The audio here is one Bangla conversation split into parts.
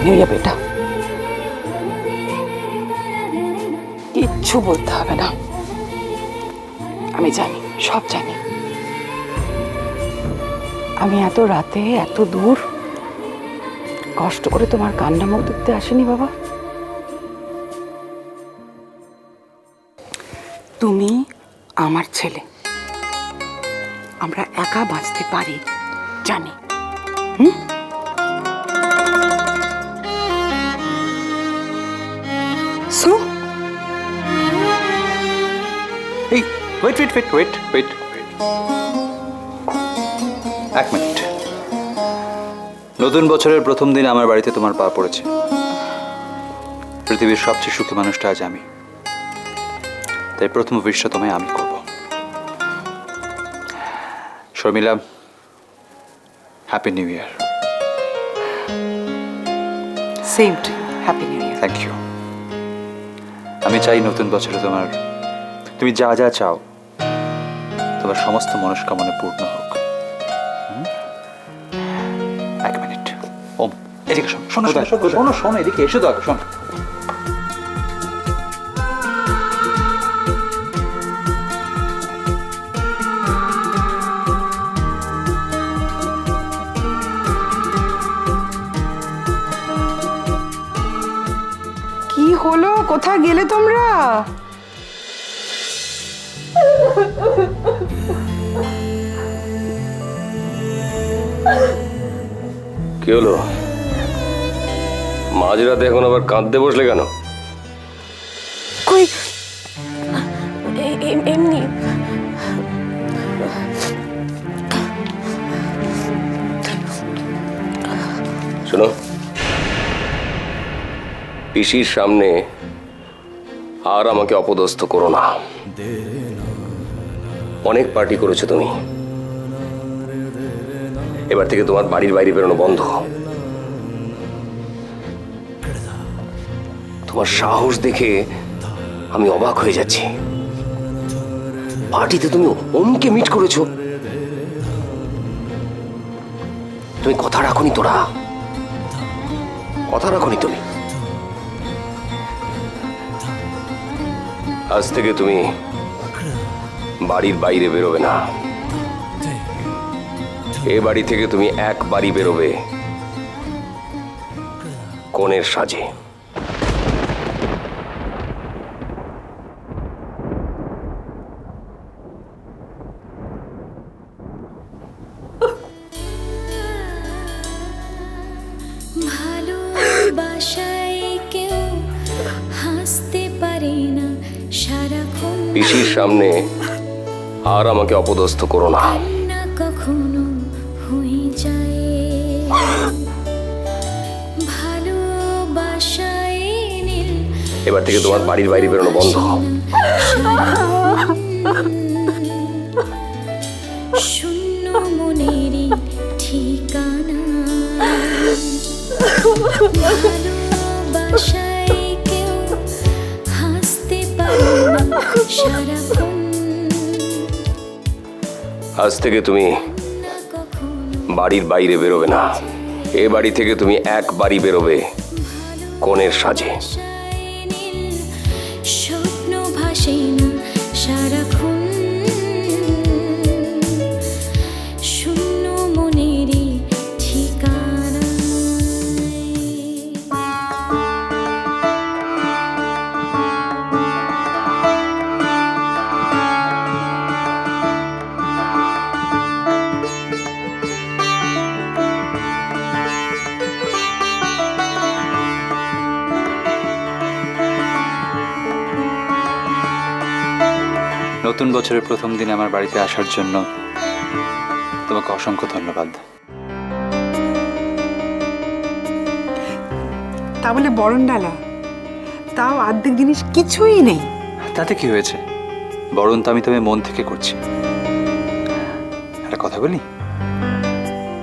নিউ ইয়ার বেটা। কিচ্ছু বলতে হবে না, আমি জানি, সব জানি। আমি এত রাতে এত দূর কষ্ট করে তোমার কান্না মুখ দেখতে আসিনি বাবা। তুমি আমার ছেলে, আমরা একা বাঁচতে পারি জানি। সো এই wait wait wait wait wait এক মিনিট। নতুন বছরের প্রথম দিন আমার বাড়িতে তোমার পা পড়েছে। পৃথিবীর সবচেয়ে সুখী মানুষটা আজ আমি, তাই প্রথম উইশটা তোমায় আমি করব। Sharmila, happy new year. Same to you, happy new year. Thank you. আমি চাই নতুন বছরে তুমি যা যা চাও তোমার সমস্ত মনস্কামনা পূর্ণ হোক। এক মিনিট। ওম, এদিকে শোনো শোনো শোনো শোনো শোনো, এদিকে এসো তো আগে, শোনো। কি হলো, কোথায় গেলে তোমরা? কি হলো? মাঝরাতে এখন আবার কাঁদতে বসলে কেন? কই এমনি। শোনো, পিসির সামনে আর আমাকে অপদস্থ করো না। অনেক পার্টি করেছো তুমি, এবার থেকে তোমার বাড়ির বাইরে বেরোনো বন্ধ। তোমার সাহস দেখে আমি অবাক হয়ে যাচ্ছি। পার্টিতে তুমি ওমকে মিট করেছো, তুমি কথা রাখোনি। তোরা কথা রাখোনি তুমি। আজ থেকে তুমি বাড়ির বাইরে বেরোবে না। এ বাড়ি থেকে তুমি একবারই বেরোবে কনের সাজে। ভালোবাসায় কেউ হাসতে পারে না সারাক্ষণ। পিসির সামনে আর আমাকে অপদস্থ করো না। না কখনো হয়ে যায় ভালোবাসায় নীল। এবার থেকে তোমার বাড়ির বাইরে বেরোনো বন্ধ। শূন্য মনেরই ঠিকানা। ভালোবাসায় কেউ হাসতে পারে না সারাক্ষণ। আজ থেকে তুমি বাড়ির বাইরে বেরোবে না। এ বাড়ি থেকে তুমি একবারই বেরোবে কনের সাজে। স্বপ্ন ভাসে না সারাক্ষণ। শূন্য মনেরই ঠিকানা। নতুন বছরের প্রথম দিন আমার বাড়িতে আসার জন্য তোমাকে অসংখ্য ধন্যবাদ। তা বলে বরণ ডালা, তাও অর্ধেক জিনিস কিছুই নেই। তাতে কি হয়েছে? বরণ তো আমি তোমায় মন থেকে করছি। একটা কথা বলি,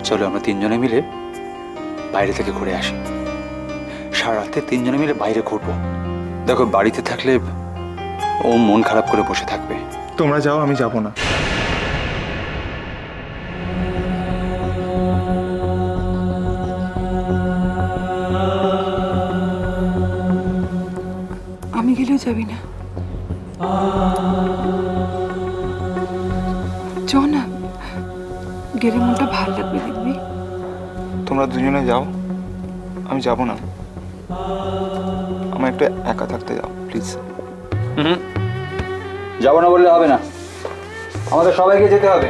চলো আমরা তিনজনে মিলে বাইরে থেকে ঘুরে আসি। সারা রাতে তিনজনে মিলে বাইরে ঘুরবো। দেখো, বাড়িতে থাকলে ও মন খারাপ করে বসে থাকবে। তোমরা যাও, আমি যাব না। যাবি না? চ না, গেলে মনটা ভাল লাগবে, দেখবি। তোমরা দুজনে যাও, আমি যাব না। আমার একটু একা থাকতে যাও প্লিজ। যাবো না বললে হবে না, আমাদের সবাইকে যেতে হবে।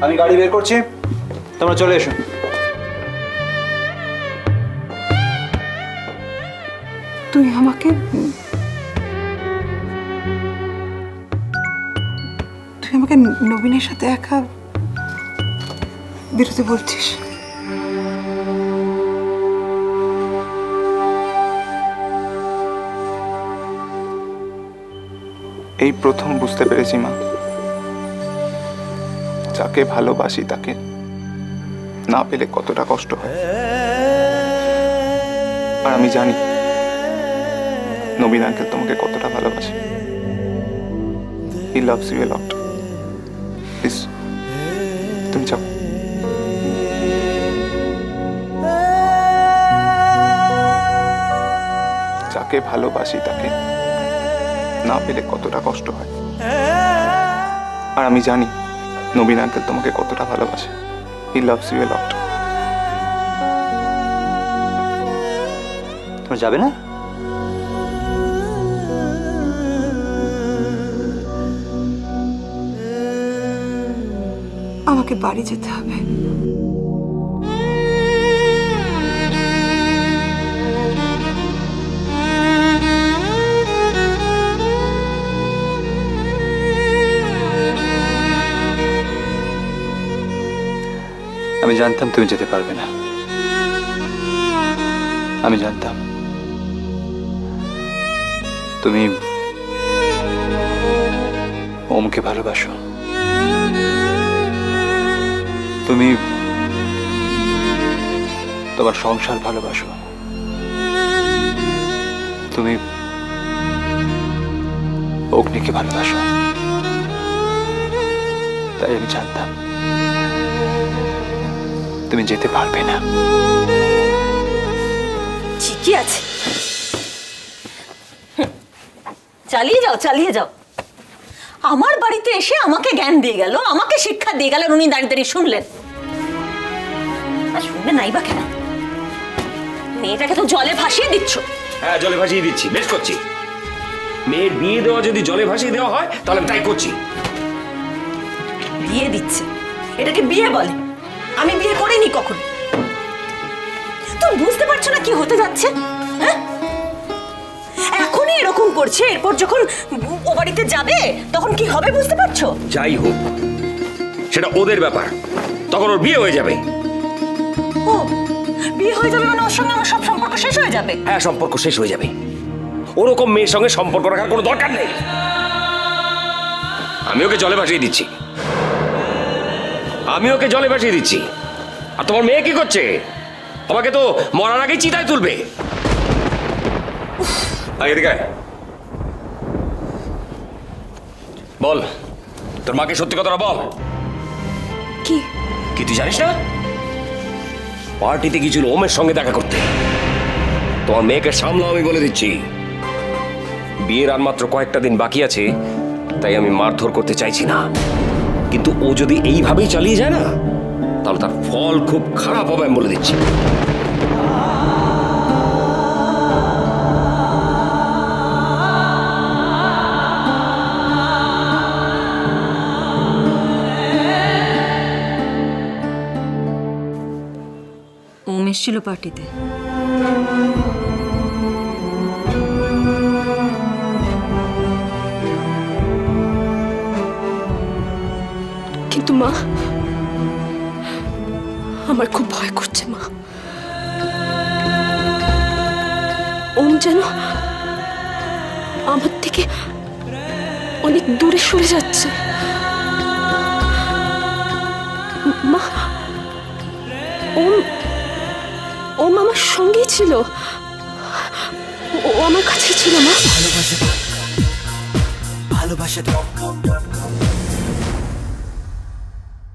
আমি গাড়ি বের করছি, তোমরা চলে এসো। তুই আমাকে নবীনের সাথে একা বেরোতে বলছিস? এই প্রথম বুঝতে পেরেছি মা, যাকে ভালোবাসি তাকে না পেলে কতটা কষ্ট হয়। আর আমি জানি নবীন আঙ্কেল তোমাকে কতটা ভালোবাসে। He loves you a lot. Please, তুমি যাও। যাকে ভালোবাসি তাকে না পেলে কতটা কষ্ট হয়। আর আমি জানি নবীন আঙ্কেল তোমাকে কতটা ভালোবাসে। He loves you a lot. তোমরা যাবে না? আমাকে বাড়ি যেতে হবে। আমি জানতাম তুমি যেতে পারবে না, আমি জানতাম। তুমি ওমকে ভালোবাসো, তুমি তোমার সংসার ভালোবাসো, তুমি অগ্নিকে ভালোবাসো। তাই আমি জানতাম তুমি যেতে পারবে না। ঠিকই আছে, চালিয়ে যাও চালিয়ে যাও। আমার বাড়িতে এসে আমাকে জ্ঞান দিয়ে গেল, আমাকে শিক্ষা দিয়ে গেল, উনি দাঁড়িয়ে দাঁড়িয়ে শুনলেন। আর শুনবে নাই বা কেন? মেয়েটাকে তো জলে ভাসিয়ে দিচ্ছ। হ্যাঁ, জলে ভাসিয়ে দিচ্ছি, বেশ করছি। মেয়ের বিয়ে দেওয়া যদি জলে ভাসিয়ে দেওয়া হয় তাহলে আমি তাই করছি। বিয়ে দিচ্ছে, এটাকে বিয়ে বলে? আমি বিয়ে করিনি কখন। তুমি বুঝতে পারছো না কি হতে যাচ্ছে? হ্যাঁ, এখনই এরকম করছে, এরপর যখন ও বাড়িতে যাবে তখন কি হবে বুঝতে পারছো? যাই হোক, সেটা ওদের ব্যাপার, তখন ওর বিয়ে হয়ে যাবে। ও বিয়ে হয়ে যাবে মানে ওর সঙ্গে আমার সব সম্পর্ক শেষ হয়ে যাবে? হ্যাঁ, সম্পর্ক শেষ হয়ে যাবে। ওরকম মেয়ের সঙ্গে সম্পর্ক রাখার কোনো দরকার নেই। আমি ওকে জলে ভাসিয়ে দিচ্ছি, আমি ওকে জলে ভাসিয়ে দিচ্ছি। আর তোমার মেয়ে কি করছে? তোমাকে তো মরার আগেই চিতায় তুলবে। এদিকে আয়। বল, তোর মাকে সত্যি কথাটা বল। কি কি তুই জানিস না? পার্টিতে গিয়েছিল ওমের সঙ্গে দেখা করতে। তোমার মেয়েকে সামলাও, আমি বলে দিচ্ছি। বিয়ের আর মাত্র কয়েকটা দিন বাকি আছে, তাই আমি মারধর করতে চাইছি না। কিন্তু ও যদি এইভাবেই চালিয়ে যায় না, তাহলে তার ফল খুব খারাপ হবে, আমি বলে দিচ্ছি। ওম এসেছিল পার্টিতে? কিন্তু মা, আমার খুব ভয় করছে মা। ওম যেন আমার থেকে অনেক দূরে সরে যাচ্ছে। মা, ওম আমার সঙ্গেই ছিল, ও আমার কাছেই ছিল মা। ভালোবাসা দাও, ভালোবাসা দাও।